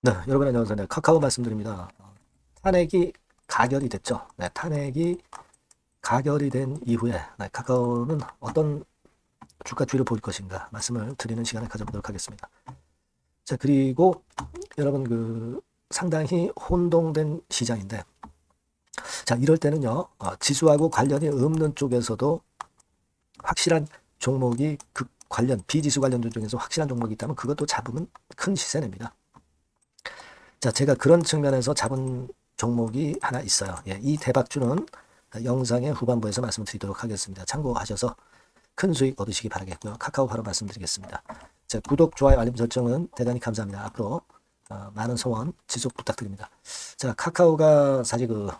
네, 여러분 안녕하세요. 네, 카카오 말씀드립니다. 탄핵이 가결이 됐죠. 네, 탄핵이 가결이 된 이후에 카카오는 어떤 주가 뒤를 볼 것인가 말씀을 드리는 시간을 가져보도록 하겠습니다. 자, 그리고 여러분 상당히 혼동된 시장인데, 자, 이럴 때는요, 지수하고 관련이 없는 쪽에서도 확실한 종목이 비지수 관련주 중에서 확실한 종목이 있다면 그것도 잡으면 큰 시세 냅니다. 자, 제가 그런 측면에서 잡은 종목이 하나 있어요. 예, 이 대박주는 영상의 후반부에서 말씀드리도록 하겠습니다. 참고하셔서 큰 수익 얻으시기 바라겠고요. 카카오 바로 말씀드리겠습니다. 자, 구독, 좋아요, 알림 설정은 대단히 감사합니다. 앞으로 많은 소원 지속 부탁드립니다. 자, 카카오가 사실 그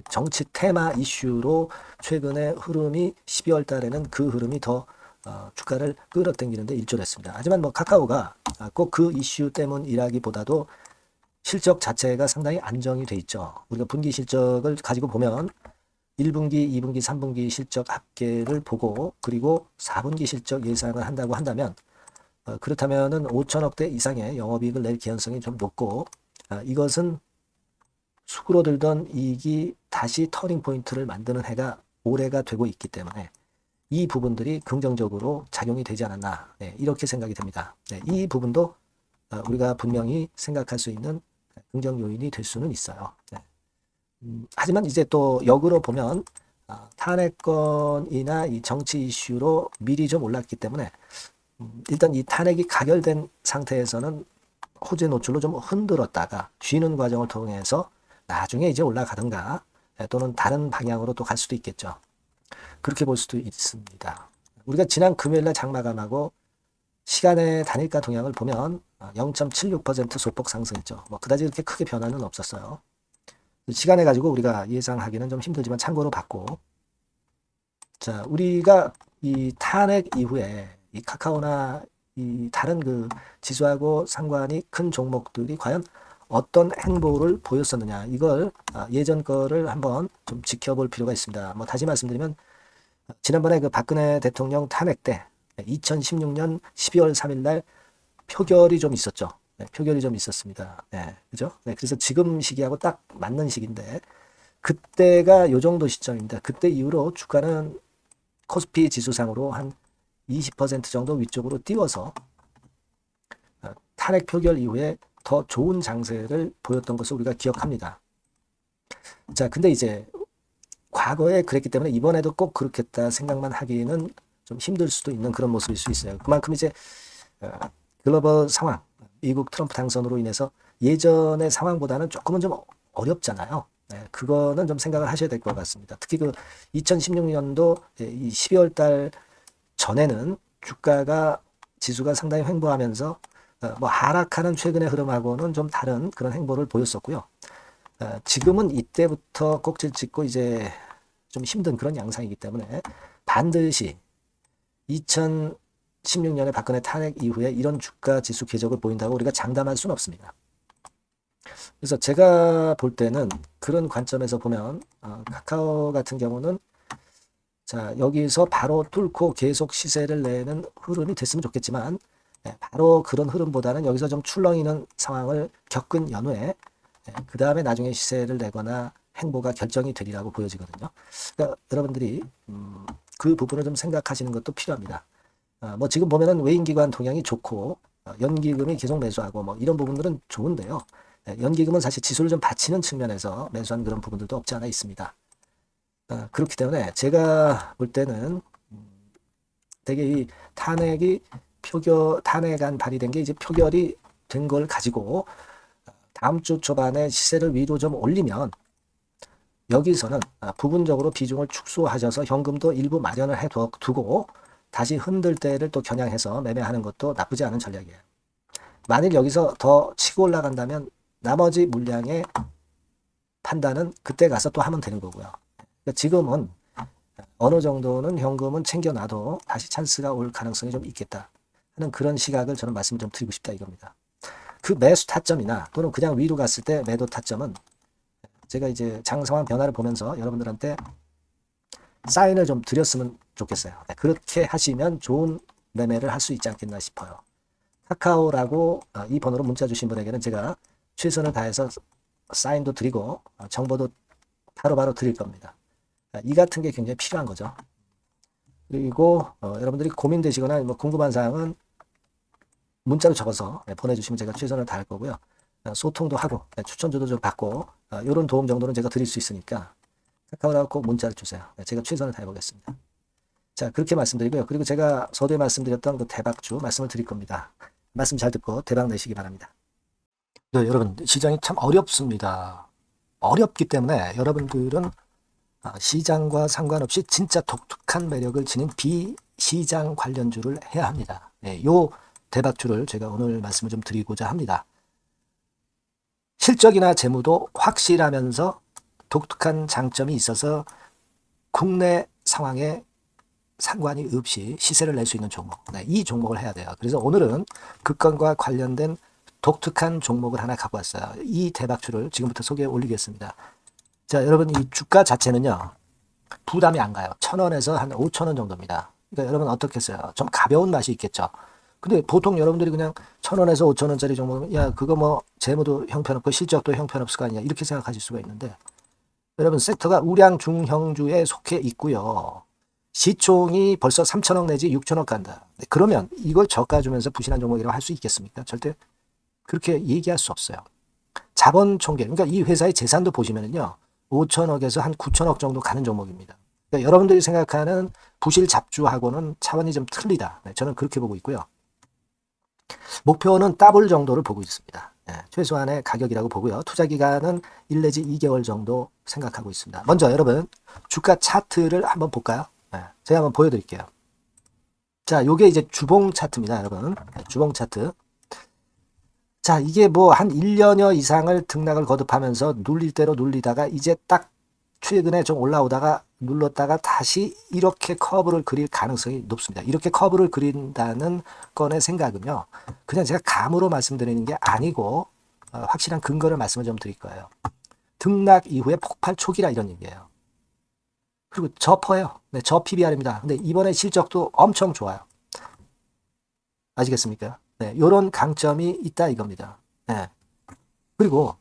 정치 테마 이슈로 최근에 흐름이 12월 달에는 그 흐름이 더 주가를 끌어당기는데 일조했습니다. 하지만 뭐 카카오가 꼭 그 이슈 때문이라기보다도 실적 자체가 상당히 안정이 돼 있죠. 우리가 분기 실적을 가지고 보면 1분기, 2분기, 3분기 실적 합계를 보고 그리고 4분기 실적 예상을 한다고 한다면 그렇다면은 5천억대 이상의 영업이익을 낼 개연성이 좀 높고 이것은 수그러들던 이익이 다시 터닝 포인트를 만드는 해가 올해가 되고 있기 때문에 이 부분들이 긍정적으로 작용이 되지 않았나 네, 이렇게 생각이 됩니다. 네, 이 부분도 우리가 분명히 생각할 수 있는 긍정 요인이 될 수는 있어요. 네. 하지만 이제 또 역으로 보면 탄핵건이나 이 정치 이슈로 미리 좀 올랐기 때문에 일단 이 탄핵이 가결된 상태에서는 호재 노출로 좀 흔들었다가 쉬는 과정을 통해서 나중에 이제 올라가든가 또는 다른 방향으로 또 갈 수도 있겠죠. 그렇게 볼 수도 있습니다. 우리가 지난 금요일날 장마감하고 시간의 단일가 동향을 보면 0.76% 소폭 상승했죠. 뭐 그다지 그렇게 크게 변화는 없었어요. 시간에 가지고 우리가 예상하기는 좀 힘들지만 참고로 봤고, 자, 우리가 이 탄핵 이후에 이 카카오나 이 다른 지수하고 상관이 큰 종목들이 과연 어떤 행보를 보였었느냐 이걸 예전 거를 한번 좀 지켜볼 필요가 있습니다. 뭐 다시 말씀드리면 지난번에 그 박근혜 대통령 탄핵 때 2016년 12월 3일 날 표결이 좀 있었죠. 네, 표결이 좀 있었습니다. 네, 그죠? 네, 그래서 지금 시기하고 딱 맞는 시기인데 그때가 요 정도 시점입니다. 그때 이후로 주가는 코스피 지수상으로 한 20% 정도 위쪽으로 띄워서 탄핵 표결 이후에 더 좋은 장세를 보였던 것을 우리가 기억합니다. 자, 근데 이제 과거에 그랬기 때문에 이번에도 꼭 그렇겠다 생각만 하기는 좀 힘들 수도 있는 그런 모습일 수 있어요. 그만큼 이제 어, 글로벌 상황, 미국 트럼프 당선으로 인해서 예전의 상황보다는 조금은 좀 어렵잖아요. 네, 그거는 좀 생각을 하셔야 될 것 같습니다. 특히 그 2016년도 이 12월 달 전에는 주가가 지수가 상당히 횡보하면서 뭐 하락하는 최근의 흐름하고는 좀 다른 그런 행보를 보였었고요. 지금은 이때부터 꼭지를 찍고 이제 좀 힘든 그런 양상이기 때문에 반드시 2016년에 박근혜 탄핵 이후에 이런 주가 지수 궤적을 보인다고 우리가 장담할 수는 없습니다. 그래서 제가 볼 때는 그런 관점에서 보면 카카오 같은 경우는 자, 여기서 바로 뚫고 계속 시세를 내는 흐름이 됐으면 좋겠지만 바로 그런 흐름보다는 여기서 좀 출렁이는 상황을 겪은 연후에 그 다음에 나중에 시세를 내거나 행보가 결정이 되리라고 보여지거든요. 그러니까 여러분들이 그 부분을 좀 생각하시는 것도 필요합니다. 뭐 지금 보면은 외인기관 동향이 좋고 연기금이 계속 매수하고 뭐 이런 부분들은 좋은데요. 연기금은 사실 지수를 좀 받치는 측면에서 매수한 그런 부분들도 없지 않아 있습니다. 그렇기 때문에 제가 볼 때는 되게 이 탄핵안 발의된 게 이제 표결이 된 걸 가지고 다음 주 초반에 시세를 위로 좀 올리면 여기서는 부분적으로 비중을 축소하셔서 현금도 일부 마련을 두고 다시 흔들 때를 또 겨냥해서 매매하는 것도 나쁘지 않은 전략이에요. 만일 여기서 더 치고 올라간다면 나머지 물량의 판단은 그때 가서 또 하면 되는 거고요. 그러니까 지금은 어느 정도는 현금은 챙겨놔도 다시 찬스가 올 가능성이 좀 있겠다 하는 그런 시각을 저는 말씀을 좀 드리고 싶다 이겁니다. 그 매수 타점이나 또는 그냥 위로 갔을 때 매도 타점은 제가 이제 장 상황 변화를 보면서 여러분들한테 사인을 좀 드렸으면 좋겠어요. 그렇게 하시면 좋은 매매를 할 수 있지 않겠나 싶어요. 카카오라고 이 번호로 문자 주신 분에게는 제가 최선을 다해서 사인도 드리고 정보도 바로바로 드릴 겁니다. 이 같은 게 굉장히 필요한 거죠. 그리고 여러분들이 고민되시거나 뭐 궁금한 사항은 문자로 적어서 보내주시면 제가 최선을 다할 거고요. 소통도 하고 추천주도 좀 받고 이런 도움 정도는 제가 드릴 수 있으니까 카카오라고 꼭 문자를 주세요. 제가 최선을 다해보겠습니다. 자, 그렇게 말씀드리고요. 그리고 제가 서두에 말씀드렸던 그 대박주 말씀을 드릴 겁니다. 말씀 잘 듣고 대박 내시기 바랍니다. 네, 여러분 시장이 참 어렵습니다. 어렵기 때문에 여러분들은 시장과 상관없이 진짜 독특한 매력을 지닌 비시장 관련주를 해야 합니다. 네, 요 대박주를 제가 오늘 말씀을 좀 드리고자 합니다. 실적이나 재무도 확실하면서 독특한 장점이 있어서 국내 상황에 상관이 없이 시세를 낼 수 있는 종목. 네, 이 종목을 해야 돼요. 그래서 오늘은 그 건과 관련된 독특한 종목을 하나 갖고 왔어요. 이 대박주를 지금부터 소개해 올리겠습니다. 자, 여러분 이 주가 자체는요. 부담이 안 가요. 1,000원에서 한 5,000원 정도입니다. 그러니까 여러분 어떻겠어요? 좀 가벼운 맛이 있겠죠. 근데 보통 여러분들이 그냥 1,000원에서 5,000원짜리 종목은 야 그거 뭐 재무도 형편없고 실적도 형편없을 거 아니냐 이렇게 생각하실 수가 있는데 여러분 섹터가 우량 중형주에 속해 있고요. 시총이 벌써 3,000억 내지 6,000억 간다. 그러면 이걸 저가 주면서 부실한 종목이라고 할 수 있겠습니까? 절대 그렇게 얘기할 수 없어요. 자본 총계, 그러니까 이 회사의 재산도 보시면은요, 5,000억에서 한 9,000억 정도 가는 종목입니다. 그러니까 여러분들이 생각하는 부실 잡주하고는 차원이 좀 틀리다. 네, 저는 그렇게 보고 있고요. 목표는 더블 정도를 보고 있습니다. 네, 최소한의 가격이라고 보고요. 투자 기간은 1 내지 2개월 정도 생각하고 있습니다. 먼저 여러분 주가 차트를 한번 볼까요? 네, 제가 한번 보여드릴게요. 자, 요게 이제 주봉 차트입니다, 여러분. 네, 주봉 차트. 자, 이게 뭐 한 1년여 이상을 등락을 거듭하면서 눌릴 대로 눌리다가 이제 딱 최근에 좀 올라오다가 눌렀다가 다시 이렇게 커브를 그릴 가능성이 높습니다. 이렇게 커브를 그린다는 건의 생각은요. 그냥 제가 감으로 말씀드리는 게 아니고 확실한 근거를 말씀을 좀 드릴 거예요. 등락 이후에 폭발 초기라 이런 얘기예요. 그리고 저퍼예요. 네, 저 PBR입니다. 근데 이번에 실적도 엄청 좋아요. 아시겠습니까? 네, 요런 강점이 있다 이겁니다. 네. 그리고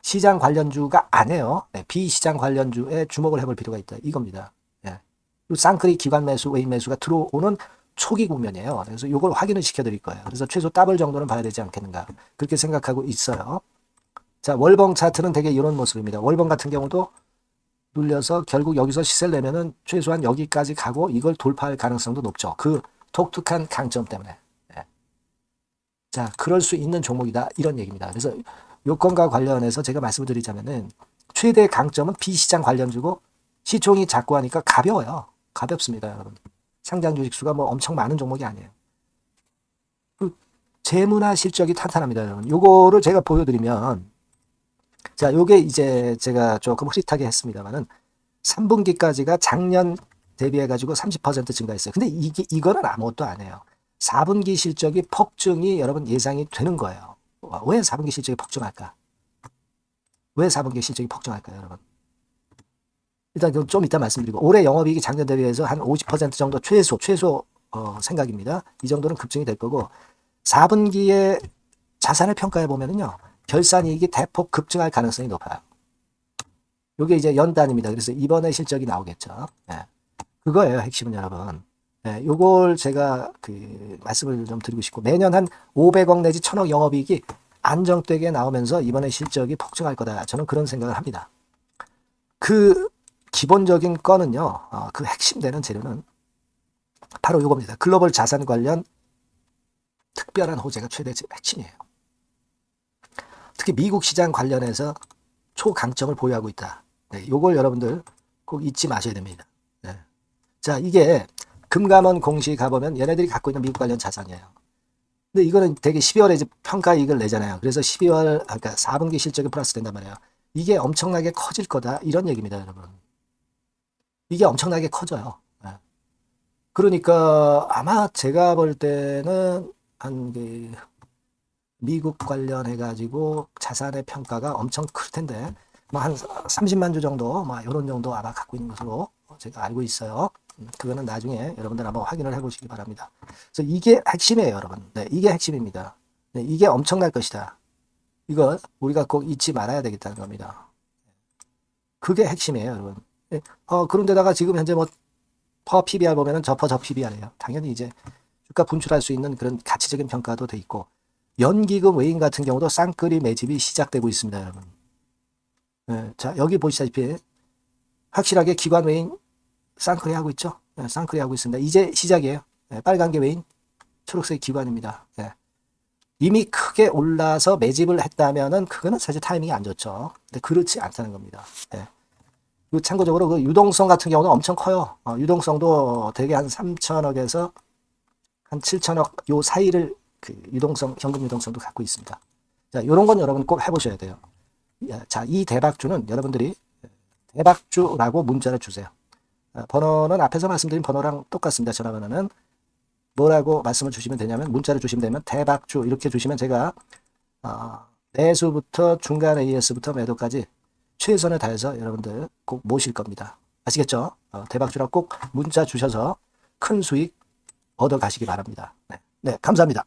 시장 관련주가 아니에요. 네, 비시장 관련주에 주목을 해볼 필요가 있다 이겁니다. 네. 쌍끌이 기관 매수, 외인 매수가 들어오는 초기 국면이에요. 그래서 이걸 확인을 시켜드릴 거예요. 그래서 최소 더블 정도는 봐야 되지 않겠는가 그렇게 생각하고 있어요. 자, 월봉 차트는 되게 이런 모습입니다. 월봉 같은 경우도 눌려서 결국 여기서 시세를 내면은 최소한 여기까지 가고 이걸 돌파할 가능성도 높죠. 그 독특한 강점 때문에. 네. 자, 그럴 수 있는 종목이다 이런 얘기입니다. 그래서 요건과 관련해서 제가 말씀을 드리자면은 최대 강점은 비시장 관련주고 시총이 작고 하니까 가벼워요. 가볍습니다, 여러분. 상장 주식 수가 뭐 엄청 많은 종목이 아니에요. 재무나 실적이 탄탄합니다, 여러분. 요거를 제가 보여드리면 자, 요게 이제 제가 조금 흐릿하게 했습니다만은 3분기까지가 작년 대비해가지고 30% 증가했어요. 근데 이거는 아무것도 안 해요. 4분기 실적이 폭증이 여러분 예상이 되는 거예요. 왜 4분기 실적이 폭증할까? 왜 4분기 실적이 폭증할까요, 여러분? 일단 좀 이따 말씀드리고 올해 영업이익이 작년 대비해서 한 50% 정도 최소 생각입니다. 이 정도는 급증이 될 거고 4분기에 자산을 평가해 보면은요. 결산이익이 대폭 급증할 가능성이 높아요. 이게 이제 연단입니다. 그래서 이번에 실적이 나오겠죠. 네. 그거예요, 핵심은 여러분. 네, 요걸 제가 말씀을 좀 드리고 싶고 매년 한 500억 내지 1,000억 영업이익이 안정되게 나오면서 이번에 실적이 폭증할 거다. 저는 그런 생각을 합니다. 그 기본적인 건은요. 그 핵심 되는 재료는 바로 요겁니다. 글로벌 자산 관련 특별한 호재가 최대 핵심이에요. 특히 미국 시장 관련해서 초강점을 보유하고 있다. 네, 요걸 여러분들 꼭 잊지 마셔야 됩니다. 네. 자, 이게 금감원 공시 가보면 얘네들이 갖고 있는 미국 관련 자산이에요. 근데 이거는 되게 12월에 이제 평가이익을 내잖아요. 그래서 12월, 그러니까 4분기 실적이 플러스 된단 말이에요. 이게 엄청나게 커질 거다. 이런 얘기입니다, 여러분. 이게 엄청나게 커져요. 네. 그러니까 아마 제가 볼 때는 미국 관련해가지고 자산의 평가가 엄청 클 텐데, 뭐 한 30만 주 정도, 뭐 이런 정도 아마 갖고 있는 것으로 제가 알고 있어요. 그거는 나중에 여러분들 한번 확인을 해보시기 바랍니다. 그래서 이게 핵심이에요, 여러분. 네, 이게 핵심입니다. 네, 이게 엄청날 것이다. 이거 우리가 꼭 잊지 말아야 되겠다는 겁니다. 그게 핵심이에요, 여러분. 네, 그런데다가 지금 현재 뭐 퍼 PBR 보면은 저 PBR이에요. 당연히 이제 주가 분출할 수 있는 그런 가치적인 평가도 돼 있고, 연기금 외인 같은 경우도 쌍끌이 매집이 시작되고 있습니다, 여러분. 네, 자, 여기 보시다시피 확실하게 기관 외인 쌍끌이 하고 있죠. 네, 쌍끌이 하고 있습니다. 이제 시작이에요. 네, 빨간 게 외인, 초록색 기관입니다. 네. 이미 크게 올라서 매집을 했다면은 그거는 사실 타이밍이 안 좋죠. 근데 그렇지 않다는 겁니다. 네. 그리고 참고적으로 그 유동성 같은 경우는 엄청 커요. 유동성도 대개 한 3천억에서 한 7천억 요 사이를 그 유동성, 현금 유동성도 갖고 있습니다. 자, 요런 건 여러분 꼭 해보셔야 돼요. 자, 이 대박주는 여러분들이 대박주라고 문자를 주세요. 번호는 앞에서 말씀드린 번호랑 똑같습니다. 전화번호는 뭐라고 말씀을 주시면 되냐면, 문자를 주시면 되면 대박주 이렇게 주시면 제가 매수부터 중간 AS부터 매도까지 최선을 다해서 여러분들 꼭 모실 겁니다. 아시겠죠? 대박주라고 꼭 문자 주셔서 큰 수익 얻어 가시기 바랍니다. 네, 네, 감사합니다.